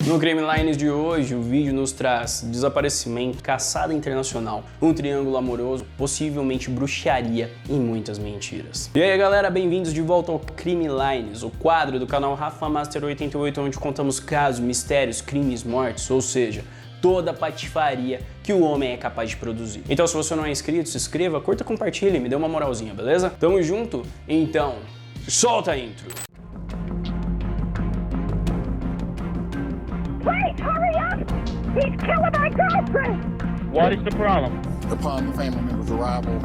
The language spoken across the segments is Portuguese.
No Crime Lines de hoje, o vídeo nos traz desaparecimento, caçada internacional, um triângulo amoroso, possivelmente bruxaria e muitas mentiras. E aí galera, bem-vindos de volta ao Crime Lines, o quadro do canal Rafa Master 88, onde contamos casos, mistérios, crimes, mortes, ou seja, toda a patifaria que o homem é capaz de produzir. Então se você não é inscrito, se inscreva, curta, compartilhe, me dê uma moralzinha, beleza? Tamo junto? Então, solta a intro! Wait, hurry up! He's killing my girlfriend! What is the problem? Upon the family member's arrival.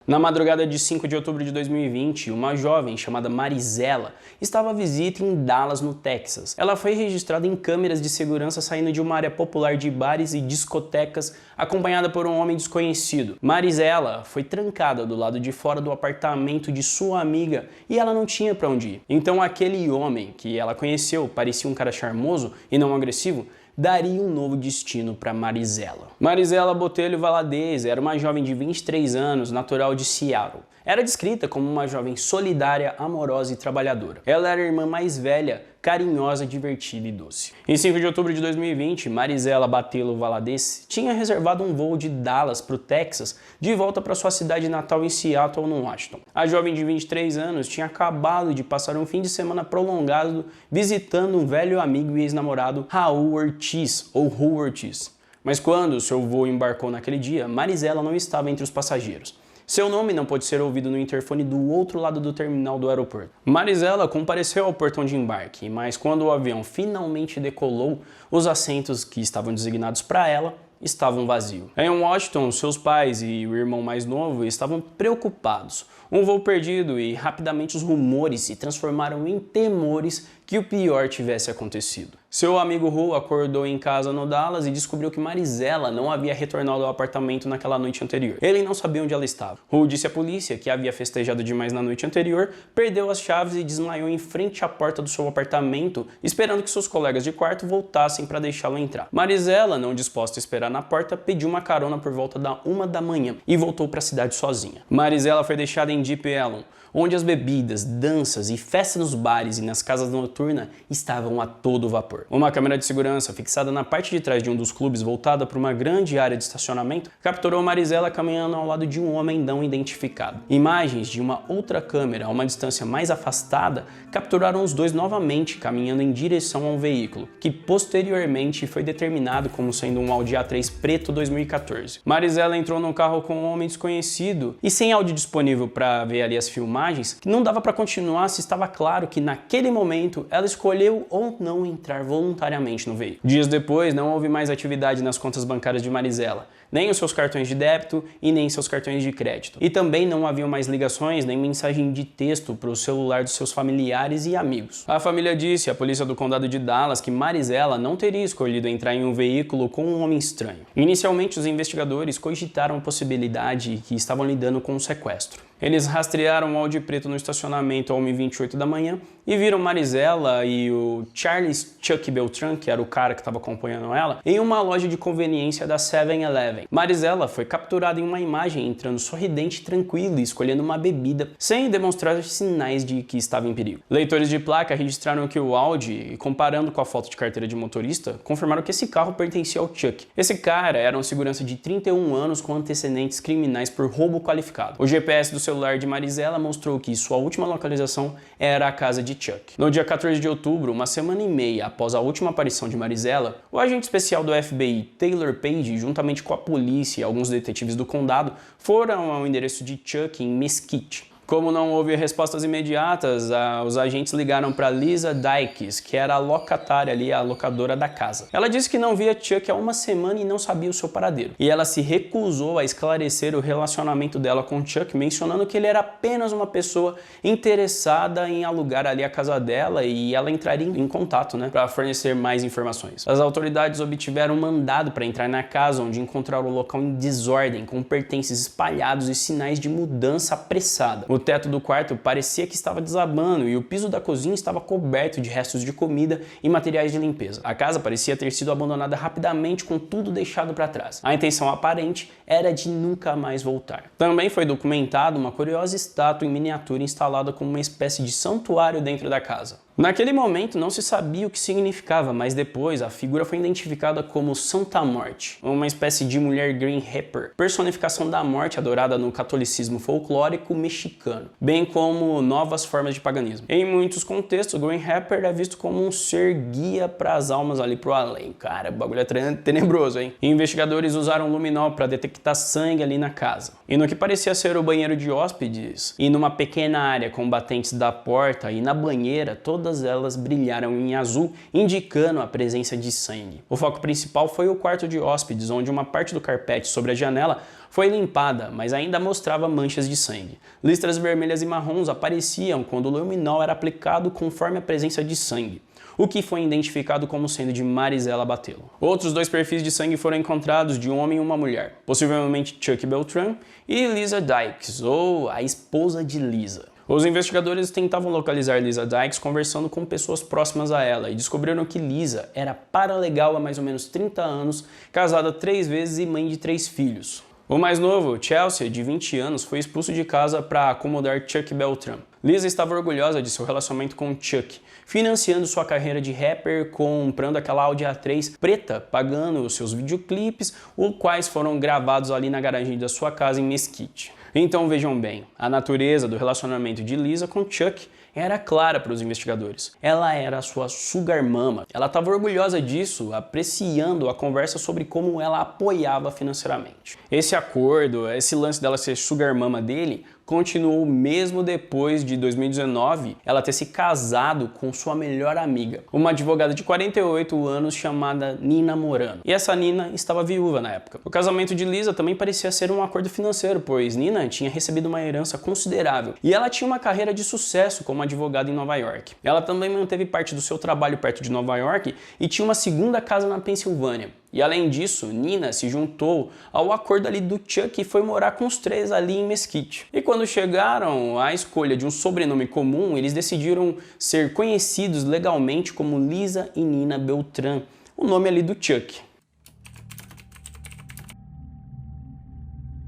Na madrugada de 5 de outubro de 2020, uma jovem chamada Marisela estava à visita em Dallas, no Texas. Ela foi registrada em câmeras de segurança saindo de uma área popular de bares e discotecas, acompanhada por um homem desconhecido. Marisela foi trancada do lado de fora do apartamento de sua amiga e ela não tinha para onde ir. Então aquele homem que ela conheceu, parecia um cara charmoso e não agressivo, daria um novo destino para Marisela. Marisela Botelho Valadez era uma jovem de 23 anos, natural de Seattle. Era descrita como uma jovem solidária, amorosa e trabalhadora. Ela era a irmã mais velha, carinhosa, divertida e doce. Em 5 de outubro de 2020, Marisela Botelho Valadez tinha reservado um voo de Dallas para o Texas de volta para sua cidade natal em Seattle, no Washington. A jovem de 23 anos tinha acabado de passar um fim de semana prolongado visitando um velho amigo e ex-namorado, Raul Ortiz, ou Ru Ortiz. Mas quando seu voo embarcou naquele dia, Marisela não estava entre os passageiros. Seu nome não pôde ser ouvido no interfone do outro lado do terminal do aeroporto. Marisela compareceu ao portão de embarque, mas quando o avião finalmente decolou, os assentos que estavam designados para ela estavam vazios. Em Washington, seus pais e o irmão mais novo estavam preocupados. Um voo perdido e rapidamente os rumores se transformaram em temores que o pior tivesse acontecido. Seu amigo Ru acordou em casa no Dallas e descobriu que Marisela não havia retornado ao apartamento naquela noite anterior. Ele não sabia onde ela estava. Ru disse à polícia que havia festejado demais na noite anterior, perdeu as chaves e desmaiou em frente à porta do seu apartamento, esperando que seus colegas de quarto voltassem para deixá-lo entrar. Marisela, não disposta a esperar na porta, pediu uma carona por volta da 1 da manhã e voltou para a cidade sozinha. Marisela foi deixada em Deep Ellum, onde as bebidas, danças e festas nos bares e nas casas noturnas estavam a todo vapor. Uma câmera de segurança fixada na parte de trás de um dos clubes, voltada para uma grande área de estacionamento, capturou Marisela caminhando ao lado de um homem não identificado. Imagens de uma outra câmera a uma distância mais afastada capturaram os dois novamente caminhando em direção a um veículo, que posteriormente foi determinado como sendo um Audi A3 preto 2014. Marisela entrou no carro com um homem desconhecido e sem áudio disponível para ver ali as filmagens, não dava para continuar se estava claro que naquele momento ela escolheu ou não entrar voluntariamente no veículo. Dias depois, não houve mais atividade nas contas bancárias de Marisela, nem os seus cartões de débito e nem seus cartões de crédito. E também não haviam mais ligações nem mensagem de texto para o celular dos seus familiares e amigos. A família disse à polícia do condado de Dallas que Marisela não teria escolhido entrar em um veículo com um homem estranho. Inicialmente, os investigadores cogitaram a possibilidade que estavam lidando com um sequestro. Eles rastrearam o Audi preto no estacionamento às 1h28 da manhã e viram Marisela e o Charles Chuck Beltran, que era o cara que estava acompanhando ela, em uma loja de conveniência da 7-Eleven. Marisela foi capturada em uma imagem entrando sorridente, tranquila e escolhendo uma bebida, sem demonstrar sinais de que estava em perigo. Leitores de placa registraram que o Audi, comparando com a foto de carteira de motorista, confirmaram que esse carro pertencia ao Chuck. Esse cara era um segurança de 31 anos com antecedentes criminais por roubo qualificado. O GPS do celular de Marisela mostrou que sua última localização era a casa de Chuck. No dia 14 de outubro, uma semana e meia após a última aparição de Marisela, o agente especial do FBI, Taylor Page, juntamente com a polícia e alguns detetives do condado, foram ao endereço de Chuck em Mesquite. Como não houve respostas imediatas, os agentes ligaram para Lisa Dykes, que era a locatária ali, a locadora da casa. Ela disse que não via Chuck há uma semana e não sabia o seu paradeiro. E ela se recusou a esclarecer o relacionamento dela com Chuck, mencionando que ele era apenas uma pessoa interessada em alugar ali a casa dela e ela entraria em contato, para fornecer mais informações. As autoridades obtiveram um mandado para entrar na casa, onde encontraram o local em desordem, com pertences espalhados e sinais de mudança apressada. O teto do quarto parecia que estava desabando e o piso da cozinha estava coberto de restos de comida e materiais de limpeza. A casa parecia ter sido abandonada rapidamente, com tudo deixado para trás. A intenção aparente era de nunca mais voltar. Também foi documentada uma curiosa estátua em miniatura instalada como uma espécie de santuário dentro da casa. Naquele momento não se sabia o que significava, mas depois a figura foi identificada como Santa Morte, uma espécie de mulher Grim Reaper, personificação da morte adorada no catolicismo folclórico mexicano, bem como novas formas de paganismo. Em muitos contextos, o Grim Reaper é visto como um ser guia para as almas ali pro além. Cara, o bagulho é tenebroso, hein? Investigadores usaram luminol para detectar sangue ali na casa. E no que parecia ser o banheiro de hóspedes, e numa pequena área com batentes da porta e na banheira, todas elas brilharam em azul, indicando a presença de sangue. O foco principal foi o quarto de hóspedes, onde uma parte do carpete sobre a janela foi limpada, mas ainda mostrava manchas de sangue. Listras vermelhas e marrons apareciam quando o luminol era aplicado conforme a presença de sangue, o que foi identificado como sendo de Marisela Batelo. Outros 2 perfis de sangue foram encontrados, de um homem e uma mulher, possivelmente Chuck Beltran e Lisa Dykes, ou a esposa de Lisa. Os investigadores tentavam localizar Lisa Dykes conversando com pessoas próximas a ela e descobriram que Lisa era paralegal há mais ou menos 30 anos, casada 3 vezes e mãe de 3 filhos. O mais novo, Chelsea, de 20 anos, foi expulso de casa para acomodar Chuck Beltran. Lisa estava orgulhosa de seu relacionamento com Chuck, financiando sua carreira de rapper, comprando aquela Audi A3 preta, pagando seus videoclipes, os quais foram gravados ali na garagem da sua casa em Mesquite. Então vejam bem, a natureza do relacionamento de Lisa com Chuck era clara para os investigadores. Ela era a sua sugar mama. Ela estava orgulhosa disso, apreciando a conversa sobre como ela apoiava financeiramente. Esse acordo, esse lance dela ser sugar mama dele, continuou mesmo depois de 2019 ela ter se casado com sua melhor amiga, uma advogada de 48 anos chamada Nina Morano. E essa Nina estava viúva na época. O casamento de Lisa também parecia ser um acordo financeiro, pois Nina tinha recebido uma herança considerável e ela tinha uma carreira de sucesso como advogada em Nova York. Ela também manteve parte do seu trabalho perto de Nova York e tinha uma segunda casa na Pensilvânia. E além disso, Nina se juntou ao acordo ali do Chuck e foi morar com os 3 ali em Mesquite. E quando chegaram à escolha de um sobrenome comum, eles decidiram ser conhecidos legalmente como Lisa e Nina Beltran, o nome ali do Chuck.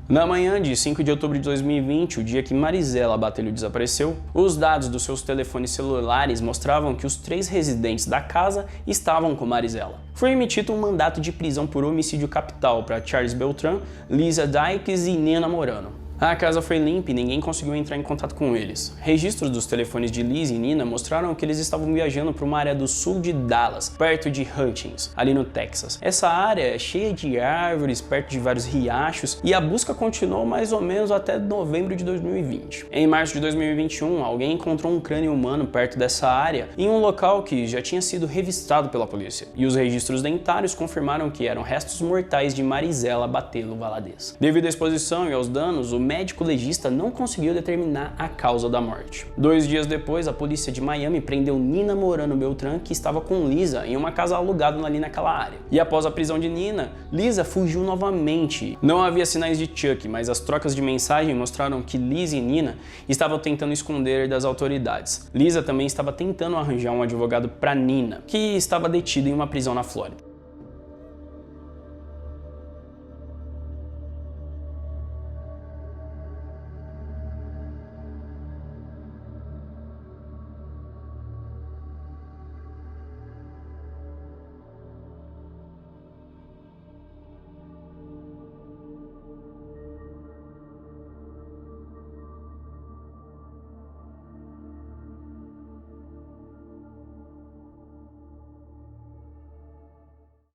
Na manhã de 5 de outubro de 2020, o dia que Marisela Batelo desapareceu, os dados dos seus telefones celulares mostravam que os 3 residentes da casa estavam com Marisela. Foi emitido um mandato de prisão por homicídio capital para Charles Beltran, Lisa Dykes e Nina Morano. A casa foi limpa e ninguém conseguiu entrar em contato com eles. Registros dos telefones de Liz e Nina mostraram que eles estavam viajando para uma área do sul de Dallas, perto de Hutchins, ali no Texas. Essa área é cheia de árvores, perto de vários riachos, e a busca continuou mais ou menos até novembro de 2020. Em março de 2021, alguém encontrou um crânio humano perto dessa área, em um local que já tinha sido revistado pela polícia, e os registros dentários confirmaram que eram restos mortais de Marisela Batelo Valadez. Devido à exposição e aos danos, o médico legista não conseguiu determinar a causa da morte. 2 dias depois, a polícia de Miami prendeu Nina Morano Beltran, que estava com Lisa em uma casa alugada ali naquela área. E após a prisão de Nina, Lisa fugiu novamente. Não havia sinais de Chuck, mas as trocas de mensagem mostraram que Lisa e Nina estavam tentando esconder das autoridades. Lisa também estava tentando arranjar um advogado para Nina, que estava detida em uma prisão na Flórida.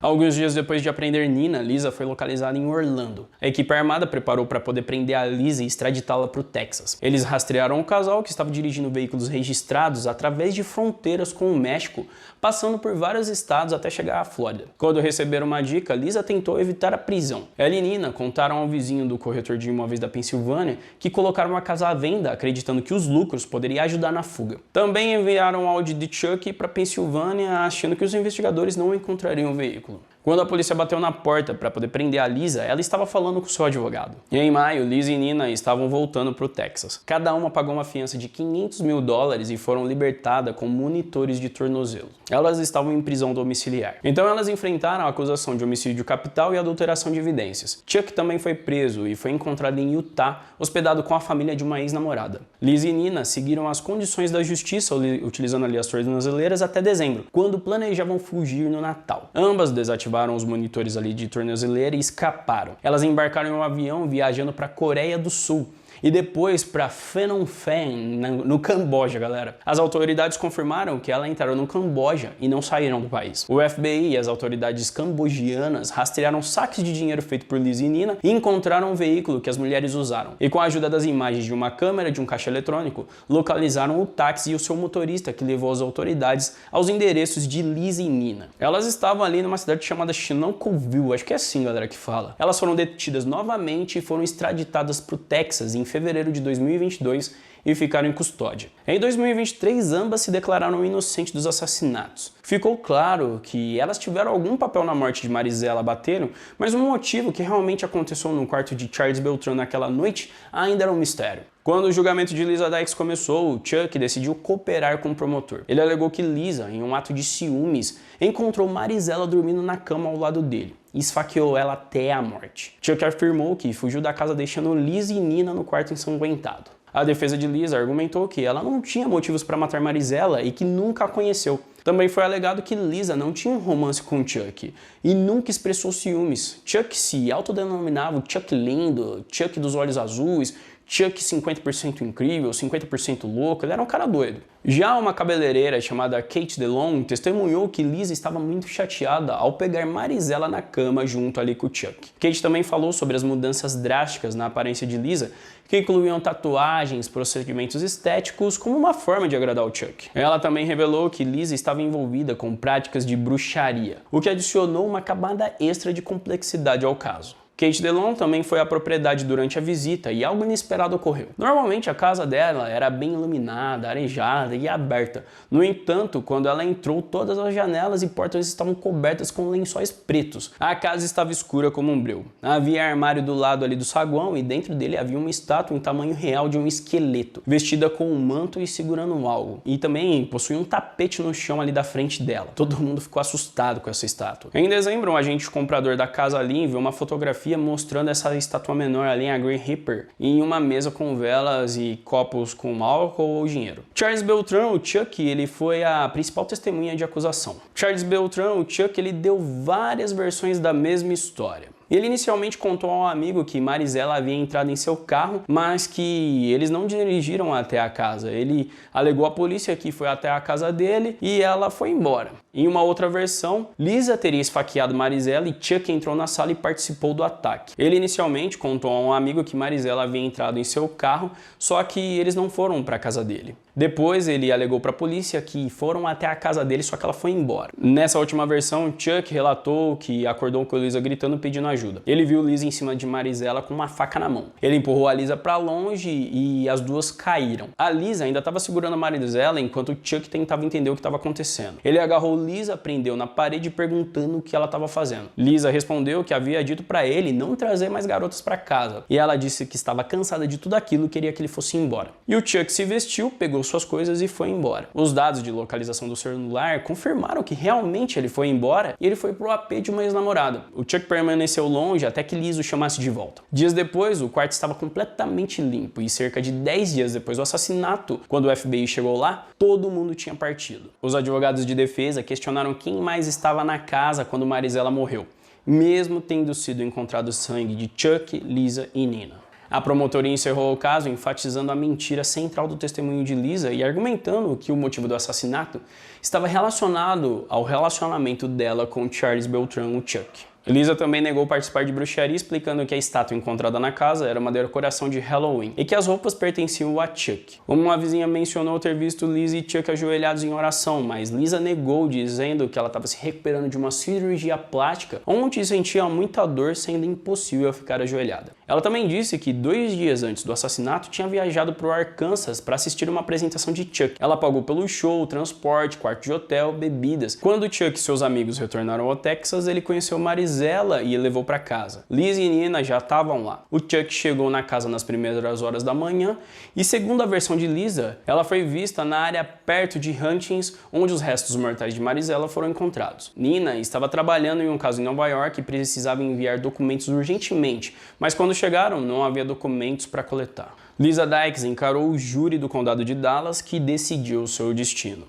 Alguns dias depois de apreender Nina, Lisa foi localizada em Orlando. A equipe armada preparou para poder prender a Lisa e extraditá-la para o Texas. Eles rastrearam o casal, que estava dirigindo veículos registrados através de fronteiras com o México, passando por vários estados até chegar à Flórida. Quando receberam uma dica, Lisa tentou evitar a prisão. Ela e Nina contaram ao vizinho do corretor de imóveis da Pensilvânia que colocaram a casa à venda, acreditando que os lucros poderiam ajudar na fuga. Também enviaram um áudio de Chuck para Pensilvânia, achando que os investigadores não encontrariam o veículo. Quando a polícia bateu na porta para poder prender a Lisa, ela estava falando com seu advogado. E em maio, Lisa e Nina estavam voltando para o Texas. Cada uma pagou uma fiança de $500 mil e foram libertadas com monitores de tornozelo. Elas estavam em prisão domiciliar. Então elas enfrentaram a acusação de homicídio capital e adulteração de evidências. Chuck também foi preso e foi encontrado em Utah, hospedado com a família de uma ex-namorada. Lisa e Nina seguiram as condições da justiça, utilizando ali as tornozeleiras até dezembro, quando planejavam fugir no Natal. Ambas desativaram os monitores ali de tornozeleira e escaparam. Elas embarcaram em um avião viajando para a Coreia do Sul e depois para Phnom Penh, no Camboja, galera. As autoridades confirmaram que elas entraram no Camboja e não saíram do país. O FBI e as autoridades cambogianas rastrearam saques de dinheiro feito por Lisa e Nina e encontraram um veículo que as mulheres usaram. E com a ajuda das imagens de uma câmera de um caixa eletrônico, localizaram o táxi e o seu motorista, que levou as autoridades aos endereços de Lisa e Nina. Elas estavam ali numa cidade chamada Shenandoah, acho que é assim, galera, que fala. Elas foram detidas novamente e foram extraditadas para o Texas em fevereiro de 2022 e ficaram em custódia. Em 2023, ambas se declararam inocentes dos assassinatos. Ficou claro que elas tiveram algum papel na morte de Marisela Batero, mas o motivo que realmente aconteceu no quarto de Charles Beltran naquela noite ainda era um mistério. Quando o julgamento de Lisa Dykes começou, Chuck decidiu cooperar com o promotor. Ele alegou que Lisa, em um ato de ciúmes, encontrou Marisela dormindo na cama ao lado dele e esfaqueou ela até a morte. Chuck afirmou que fugiu da casa deixando Lisa e Nina no quarto ensanguentado. A defesa de Lisa argumentou que ela não tinha motivos para matar Marisela e que nunca a conheceu. Também foi alegado que Lisa não tinha um romance com Chuck e nunca expressou ciúmes. Chuck se autodenominava o Chuck lindo, Chuck dos olhos azuis, Chuck 50% incrível, 50% louco, ele era um cara doido. Já uma cabeleireira chamada Kate DeLong testemunhou que Lisa estava muito chateada ao pegar Marisela na cama junto ali com o Chuck. Kate também falou sobre as mudanças drásticas na aparência de Lisa, que incluíam tatuagens, procedimentos estéticos como uma forma de agradar o Chuck. Ela também revelou que Lisa estava envolvida com práticas de bruxaria, o que adicionou uma camada extra de complexidade ao caso. Kate DeLong também foi à propriedade durante a visita e algo inesperado ocorreu. Normalmente a casa dela era bem iluminada, arejada e aberta. No entanto, quando ela entrou, todas as janelas e portas estavam cobertas com lençóis pretos. A casa estava escura como um breu. Havia armário do lado ali do saguão e dentro dele havia uma estátua em tamanho real de um esqueleto, vestida com um manto e segurando algo. E também possuía um tapete no chão ali da frente dela. Todo mundo ficou assustado com essa estátua. Em dezembro, um agente comprador da casa ali viu uma fotografia mostrando essa estátua menor ali, a Green Reaper, em uma mesa com velas e copos com álcool ou dinheiro. Charles Beltran, o Chuck, ele foi a principal testemunha de acusação. Charles Beltran, o Chuck, ele deu várias versões da mesma história. Ele inicialmente contou a um amigo que Marisela havia entrado em seu carro, mas que eles não dirigiram até a casa. Ele alegou à polícia que foi até a casa dele e ela foi embora. Em uma outra versão, Lisa teria esfaqueado Marisela e Chuck entrou na sala e participou do ataque. Ele inicialmente contou a um amigo que Marisela havia entrado em seu carro, só que eles não foram para a casa dele. Depois ele alegou para a polícia que foram até a casa dele, só que ela foi embora. Nessa última versão, Chuck relatou que acordou com Lisa gritando pedindo ajuda. Ele viu Lisa em cima de Marisela com uma faca na mão. Ele empurrou a Lisa para longe e as duas caíram. A Lisa ainda estava segurando a Marisela enquanto Chuck tentava entender o que estava acontecendo. Ele agarrou Lisa, prendeu na parede perguntando o que ela estava fazendo. Lisa respondeu que havia dito para ele não trazer mais garotas para casa. E ela disse que estava cansada de tudo aquilo e queria que ele fosse embora. E o Chuck se vestiu, pegou suas coisas e foi embora. Os dados de localização do celular confirmaram que realmente ele foi embora e ele foi pro AP de uma ex-namorada. O Chuck permaneceu longe até que Lisa o chamasse de volta. Dias depois, o quarto estava completamente limpo e cerca de 10 dias depois do assassinato, quando o FBI chegou lá, todo mundo tinha partido. Os advogados de defesa questionaram quem mais estava na casa quando Marisela morreu, mesmo tendo sido encontrado sangue de Chuck, Lisa e Nina. A promotoria encerrou o caso enfatizando a mentira central do testemunho de Lisa e argumentando que o motivo do assassinato estava relacionado ao relacionamento dela com Charles Beltran, o Chuck. Lisa também negou participar de bruxaria, explicando que a estátua encontrada na casa era uma decoração de Halloween e que as roupas pertenciam a Chuck. Uma vizinha mencionou ter visto Lisa e Chuck ajoelhados em oração, mas Lisa negou, dizendo que ela estava se recuperando de uma cirurgia plástica onde sentia muita dor, sendo impossível ficar ajoelhada. Ela também disse que 2 dias antes do assassinato tinha viajado para o Arkansas para assistir uma apresentação de Chuck. Ela pagou pelo show, transporte, quarto de hotel, bebidas. Quando Chuck e seus amigos retornaram ao Texas, ele conheceu Marisela e a levou para casa. Lisa e Nina já estavam lá. O Chuck chegou na casa nas primeiras horas da manhã e, segundo a versão de Lisa, ela foi vista na área perto de Hutchins, onde os restos mortais de Marisela foram encontrados. Nina estava trabalhando em um caso em Nova York e precisava enviar documentos urgentemente, mas quando chegaram não havia documentos para coletar. Lisa Dykes encarou o júri do condado de Dallas, que decidiu seu destino.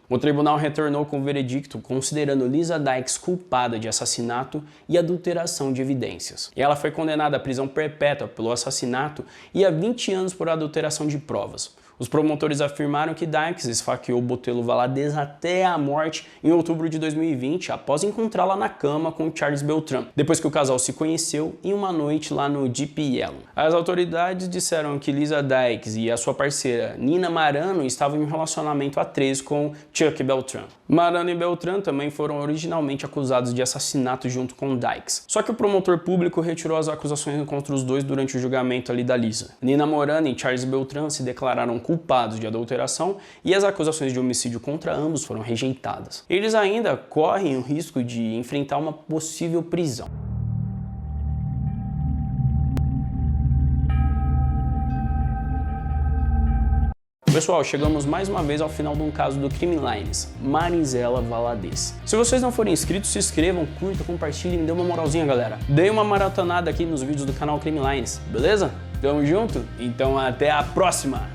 O tribunal retornou com o veredicto considerando Lisa Dykes culpada de assassinato e adulteração de evidências. E ela foi condenada à prisão perpétua pelo assassinato e a 20 anos por adulteração de provas. Os promotores afirmaram que Dykes esfaqueou Botelho Valadez até a morte em outubro de 2020, após encontrá-la na cama com Charles Beltran, depois que o casal se conheceu em uma noite lá no Deep Ellum. As autoridades disseram que Lisa Dykes e a sua parceira Nina Marano estavam em um relacionamento a 3 com Chuck Beltran. Marano e Beltran também foram originalmente acusados de assassinato junto com Dykes. Só que o promotor público retirou as acusações contra os dois durante o julgamento ali da Lisa. Nina Marano e Charles Beltran se declararam culpados de adulteração e as acusações de homicídio contra ambos foram rejeitadas. Eles ainda correm o risco de enfrentar uma possível prisão. Pessoal, chegamos mais uma vez ao final de um caso do Crime Lines, Marisela Valadez. Se vocês não forem inscritos, se inscrevam, curtam, compartilhem e me dê uma moralzinha, galera. Dê uma maratonada aqui nos vídeos do canal Crime Lines, beleza? Tamo junto? Então até a próxima!